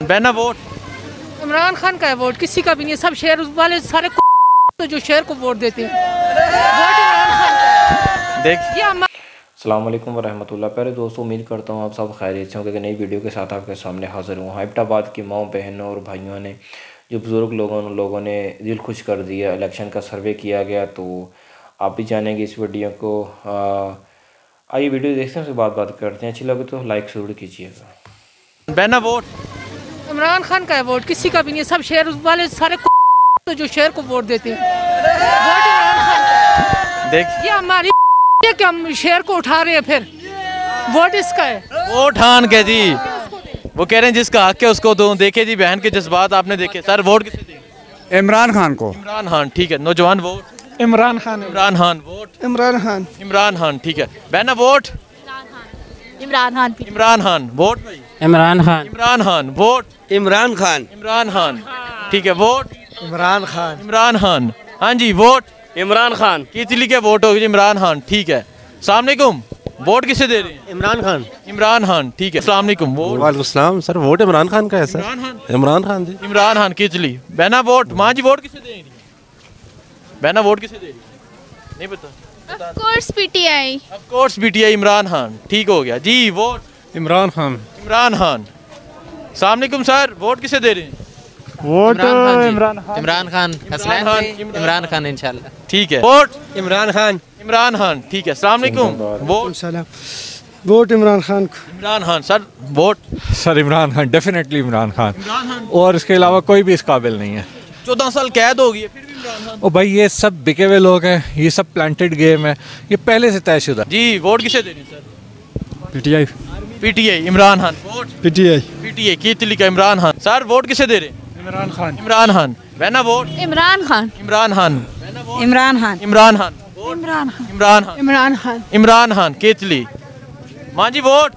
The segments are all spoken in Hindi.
बहना वोट इमरान खान का है वोट, किसी का भी नहीं है। सब शहर वाले सारे तो जो शहर को वोट देते हैं, वोट इमरान खान का। देख ये अस्सलाम वालेकुम वरहमतुल्लाह। प्यारे दोस्तों, उम्मीद करता हूँ आप सब खैरियत से होंगे कि नई वीडियो के साथ आपके सामने हाज़िर हूँ। हैदराबाद की माओ बहनों और भाइयों ने, जो बुज़ुर्ग लोगों ने दिल खुश कर दिया। इलेक्शन का सर्वे किया गया, तो आप भी जानेंगे इस वीडियो को। आइए वीडियो देखते हैं, उसके बात करते हैं। अच्छी लगे तो लाइक ज़रूर कीजिएगा। बहना वोट इमरान खान का है वोट, किसी का भी नहीं है। सब शहर वाले सारे तो जो शहर को वोट देते हैं, वोट इमरान खान का। देख ये हमारी है कि हम शहर को उठा रहे हैं, फिर वोट इसका है। वोट हान के जी, वो कह रहे हैं जिसका हक है उसको दो। देखे जी बहन के जज्बात आपने देखे। सर वोट किसे दें? इमरान खान को। इमरान खान, ठीक है। नौजवान वोट इमरान खान। इमरान खान वोट इमरान खान। इमरान खान, ठीक है। बहना वोट इमरान खान। इमरान खान वोट भाई। इमरान खान। इमरान खान वोट इमरान खान। इमरान खान, ठीक है। वोट इमरान खान। इमरान खान, हाँ जी। वोट इमरान खान। कितनी के वोट होगी? इमरान खान, ठीक है। अस्सलाम वालेकुम, वोट किसे दे रहे हैं? इमरान खान। इमरान खान, ठीक है। अस्सलाम वालेकुम, वोट वालेकुम सलाम। सर वोट इमरान खान का है सर। इमरान खान, इमरान खान जी। इमरान खान कितली। बहना वोट, माँ जी वोट किसे दे रही है? बहना वोट किसे दे रही है? नहीं पता। Of course PTI. Of course PTI. Imran Khan, ठीक हो गया जी। वोट इमरान खान। इमरान खान। अस्सलाम वालेकुम सर, वोट किसे दे रहे हैं? वोट इमरान खान। इमरान खान, इमरान खान इंशाल्लाह। ठीक है। वोट इमरान खान। इमरान खान, ठीक है। अस्सलाम वालेकुम, vote vote Imran Khan. Imran Khan sir. Vote sir Imran Khan, definitely Imran Khan. Imran Khan, और इसके अलावा कोई भी इस काबिल नहीं है। 14 साल कैद हो गई है, फिर भी इमरान खान। ओ भाई, ये सब बिके हुए लोग हैं, ये सब प्लांटेड गेम है, ये पहले से तयशुदा। जी वोट किसे दे रहे हैं sir? PTI. PTI. Imran Khan vote PTI. PTI कितली का। इमरान खान सर, वोट किसे दे रहे हैं? इमरान खान। इमरान खान। बहना वोट इमरान खान। इमरान खान। इमरान खान। इमरान खान। इमरान खान। इमरान खान। इमरान खान। इमरान खान कितली। माँ जी vote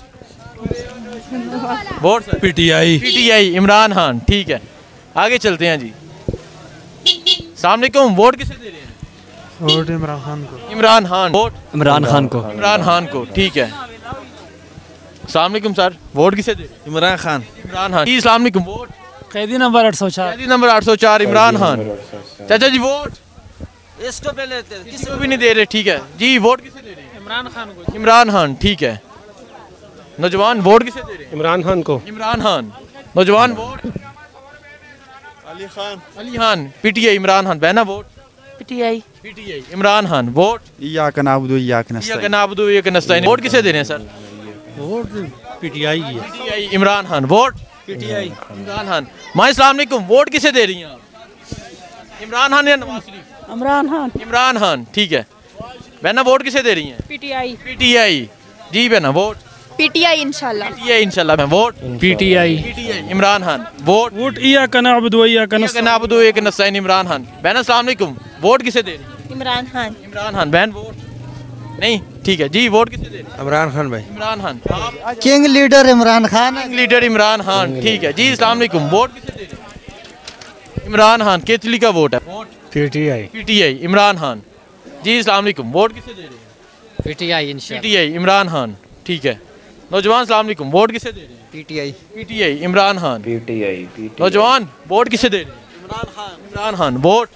vote sir. PTI. PTI. Imran Khan, ठीक है। आगे चलते हैं जी। अस्सलाम वालेकुम, वोट किसे दे रहे हैं? वोट इमरान खान को। इमरान खान वोट इमरान खान को। इमरान खान को, ठीक है। अस्सलाम वालेकुम सर, वोट किसे दे रहे हैं? इमरान खान। इमरान खान जी। अस्सलाम वालेकुम, वोट कैदी नंबर 804। कैदी नंबर 804 इमरान खान। चाचा जी वोट इसको पहले किसी को भी नहीं दे रहे, ठीक है जी। वोट किसे दे रहे हैं? इमरान खान को। इमरान खान, ठीक है। नौजवान वोट किसे दे रहे हैं? इमरान खान को। इमरान खान। नौजवान वोट अली खान। अली खान। पीटीआई। इमरान खान। बहना vote PTI. PTI. Imran Khan vote इय्याक नअबुदु इय्याक नस्तईन। एक नस्ताइन। वोट किसे दे रहे हैं सर? वोट पीटीआई की है। PTI. Imran Khan vote PTI. Imran Khan. माँ अस्सलाम वालेकुम, वोट किसे दे रही हैं आप? इमरान खान या नवाज शरीफ? इमरान खान। इमरान खान, ठीक है। बहना वोट किसे दे रही हैं? पीटीआई। पीटीआई। जी बहना वोट पीटीआई इंशाल्लाह। पीटीआई इंशाल्लाह। Vote PTI. PTI. Imran Khan vote vote इय्याक नअबुदु इय्याक नअबुदु एक नस्ताइन। इमरान खान। बहना अस्सलाम वालेकुम, वोट किसे दे रही हैं? इमरान खान। इमरान खान। बहन वोट नहीं, ठीक है जी। वोट किसे दे रही हैं? इमरान खान भाई। इमरान खान। आप king leader Imran Khan. Leader Imran Khan, ठीक है जी। अस्सलाम वालेकुम, वोट किसे दे रहे हैं? इमरान खान कितली का वोट है? Vote PTI. PTI. Imran Khan ji. अस्सलाम वालेकुम, वोट किसे दे रहे हैं? पीटीआई इंशाल्लाह। पीटीआई। इमरान खान, ठीक है। नौजवान अस्सलाम वालेकुम, वोट किसे दे रहे हैं? PTI. PTI. Imran Khan. PTI. नौजवान वोट किसे दे रहे हैं? इमरान खान। इमरान खान वोट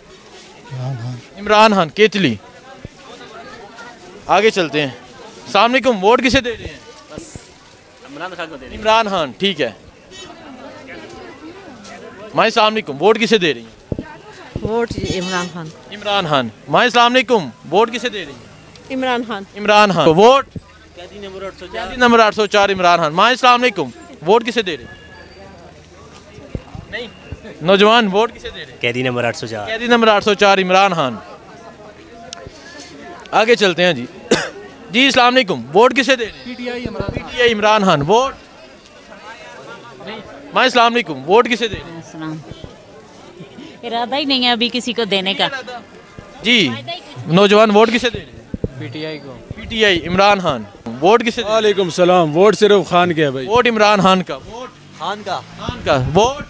इमरान खान केतली। आगे चलते हैं। अस्सलाम वालेकुम, वोट किसे दे रहे हैं? इमरान खान को दे इमरान खान, ठीक है। माँ अस्सलाम वालेकुम, वोट किसे दे रही हैं? वोट इमरान खान। इमरान खान। माँ अस्सलाम वालेकुम, वोट किसे दे रही हैं? इमरान खान। इमरान खान। वोट कैदी नंबर 804। कैदी नंबर 804 इमरान खान। माँ अस्सलाम वालेकुम, वोट किसे दे रहे हैं? नहीं। नौजवान वोट किसे दे रहे हैं? कैदी नंबर 804। कैदी नंबर 804 इमरान खान। आगे चलते हैं जी। जी अस्सलाम वालेकुम, वोट किसे दे रहे हैं? पीटीआई। इमरान खान। वोट नहीं। माँ अस्सलाम वालेकुम, वोट किसे दे रहे हैं? इरादा ही नहीं है अभी किसी को देने का। जी नौजवान वोट किसे दे रहे हैं? पीटीआई को। पीटीआई। इमरान खान। वोट किसे दे रहे हैं? वालेकुम सलाम। वोट सिर्फ खान के है भाई। वोट इमरान खान का। वोट खान का। खान का। वोट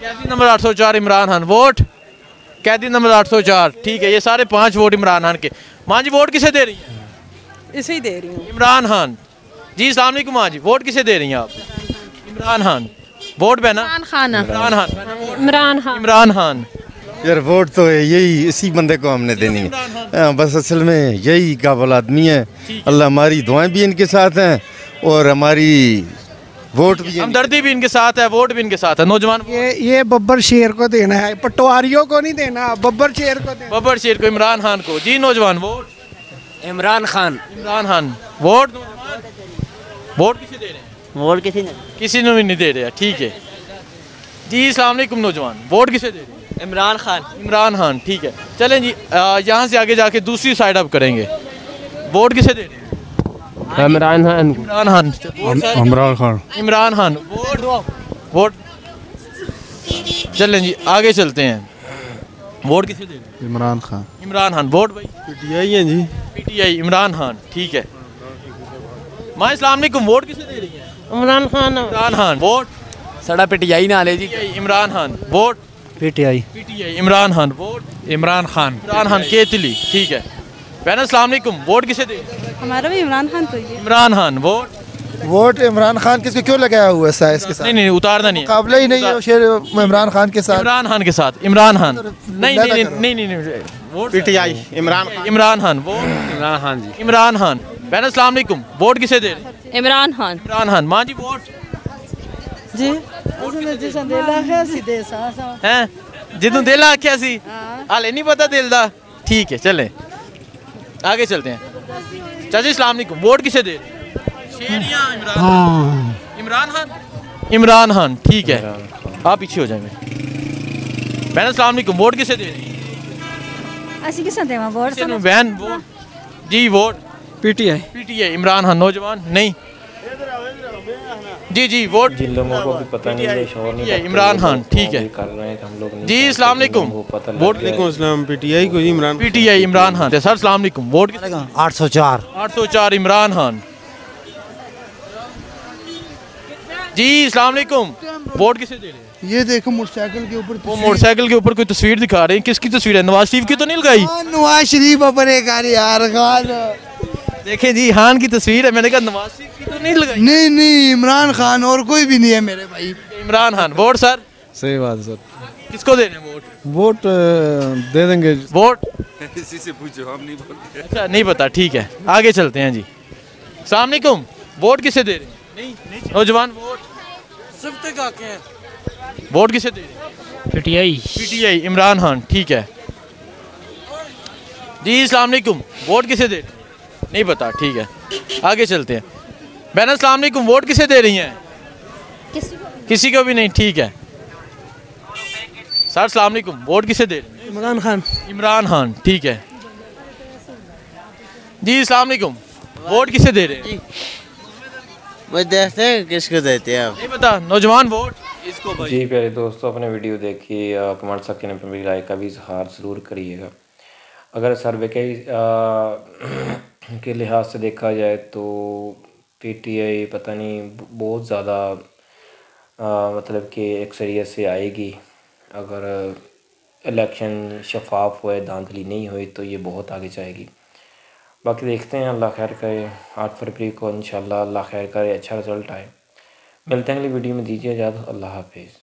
कैदी नंबर 804 इमरान खान। वोट कैदी नंबर 804, ठीक है। ये सारे 5 वोट इमरान खान के। माँ जी वोट किसे दे रही हैं? इसे ही दे रही हूँ। इमरान खान जी। अस्सलाम वालेकुम माँ जी, वोट किसे दे रही हैं आप? इमरान खान। वोट पे ना खान इमरान खान इमरान खान इमरान खान यार वोट तो यही इसी बंदे को हमने देनी है। बस असल में यही काबिल आदमी है। अल्लाह हमारी दुआएं भी इनके साथ हैं और हमारी वोट भी हमदर्दी भी इनके साथ है, वोट भी इनके साथ है। नौजवान ये बब्बर शेर को देना है, पटवारियों को नहीं देना, बब्बर शेर को देना। बब्बर शेर को, इमरान खान को। जी नौजवान वोट इमरान खान इमरान खान वोट नौजवान वोट किसे दे रहे हैं? वोट किसी ने भी नहीं दे रहे। ठीक है जी। अस्सलाम वालेकुम नौजवान, वोट किसे दे रहे हैं? इमरान खान इमरान खान। ठीक है चलें जी, यहाँ से आगे जाके दूसरी साइड अप करेंगे। वोट किसे दे रहे हैं? इमरान खान इमरान खान। इमरान खान। Imran Khan vote vote. चलें जी आगे चलते हैं। वोट किसे दे रहे हैं? इमरान खान। इमरान खान वोट भाई पीटीआई है जी। पीटीआई इमरान खान। ठीक है माँ अस्सलाम वालेकुम, वोट किसे दे रही है? इमरान खान इमरान खान वोट साड़ा पिटियाई ना ले जी Imran Khan vote PTI. PTI Imran Khan vote Imran Khan. Imran Khan केतली। ठीक है बहन अस्सलाम वालेकुम, वोट किसे दे रही है? हमारा भी इमरान खान तो ये इमरान खान वोट। वोट इमरान खान किसको क्यों लगाया हुआ है इसके साथ? नहीं नहीं उतारना नहीं है, मुकाबला ही नहीं है शेर इमरान खान के साथ। इमरान खान के साथ इमरान खान। नहीं नहीं नहीं नहीं नहीं vote PTI Imran Imran Khan vote Imran Khan ji Imran Khan. बहन अस्सलाम वालेकुम, वोट किसे दे रहे हैं? इमरान खान इमरान खान। माँ जी वोट जी हैं जिदू दिल आख्या सी हाले नहीं पता दिल दा। ठीक है चलें आगे चलते हैं। चाची अस्सलाम वालेकुम, वोट किसे दे रहे हैं? शेरियां इमरान खान इमरान खान। ठीक है आप पीछे हो जाएंगे। बहन अस्सलाम वालेकुम, वोट किसे दे रही हैं? ऐसी किस ने वोट किसे नु बहन वोट जी vote PTI. PTI Imran Khan. नौजवान नहीं जी जी वोट जिन लोगों को भी पता नहीं है शोर नहीं PTI इमरान खान। ठीक है कर रहे हैं हम लोग नहीं जी अस्सलाम वालेकुम, वोट पीटीआई को इमरान पीटीआई इमरान खान। सर अस्सलाम वालेकुम, वोट 804 804 इमरान खान। जी अस्सलाम वालेकुम, वोट किसे दे रहे हैं? ये देखो मोटरसाइकिल के ऊपर वो मोटरसाइकिल के ऊपर कोई तस्वीर दिखा रहे हैं, किसकी तस्वीर है? नवाज शरीफ की तो नहीं लगाई? नवाज शरीफ अपने यार खान। देखें जी खान की तस्वीर है, मैंने कहा नवाज शरीफ की तो नहीं लगाई। नहीं नहीं इमरान खान और कोई भी नहीं है मेरे भाई। इमरान खान वोट सर सही बात है सर। किसको दे रहे हैं वोट? वोट दे देंगे। वोट इसी से पूछो, हम नहीं बोलते। अच्छा नहीं पता। ठीक है आगे चलते हैं जी। अस्सलाम वालेकुम, वोट किसे दे रहे हैं? नहीं नौजवान वोट सिर्फ तक आके हैं। वोट किसे दे रहे हैं? पिटियाई पीटीआई इमरान खान। ठीक है जी अस्सलाम वालेकुम, वोट किसे दे रहे हैं? नहीं पता। ठीक है आगे चलते हैं। बहन अस्सलाम वालेकुम, वोट किसे दे रही हैं? किसी को भी नहीं। ठीक है सर अस्सलाम वालेकुम, वोट किसे दे रहे हैं? इमरान खान इमरान खान। ठीक है जी अस्सलाम वालेकुम, वोट किसे दे रहे हैं? वो देखते हैं किसको देते हैं आप नहीं पता। नौजवान वोट इसको भाई। जी प्यारे दोस्तों, अपने वीडियो देखिए, कमेंट सेक्शन में अपनी राय का भी इजहार ज़रूर करिएगा। अगर सर्वे के लिहाज से देखा जाए तो पीटीआई पता नहीं बहुत ज़्यादा मतलब कि अक्सरियत से आएगी। अगर इलेक्शन शफाफ हुए, धांधली नहीं हुई तो ये बहुत आगे जाएगी। बाकी देखते हैं, अल्लाह खैर करे। 8 फरवरी को इंशाल्लाह अल्लाह खैर करे अच्छा रिज़ल्ट आए। मिलते हैं अगली वीडियो में, दीजिए इजाज़त। अल्लाह हाफिज़।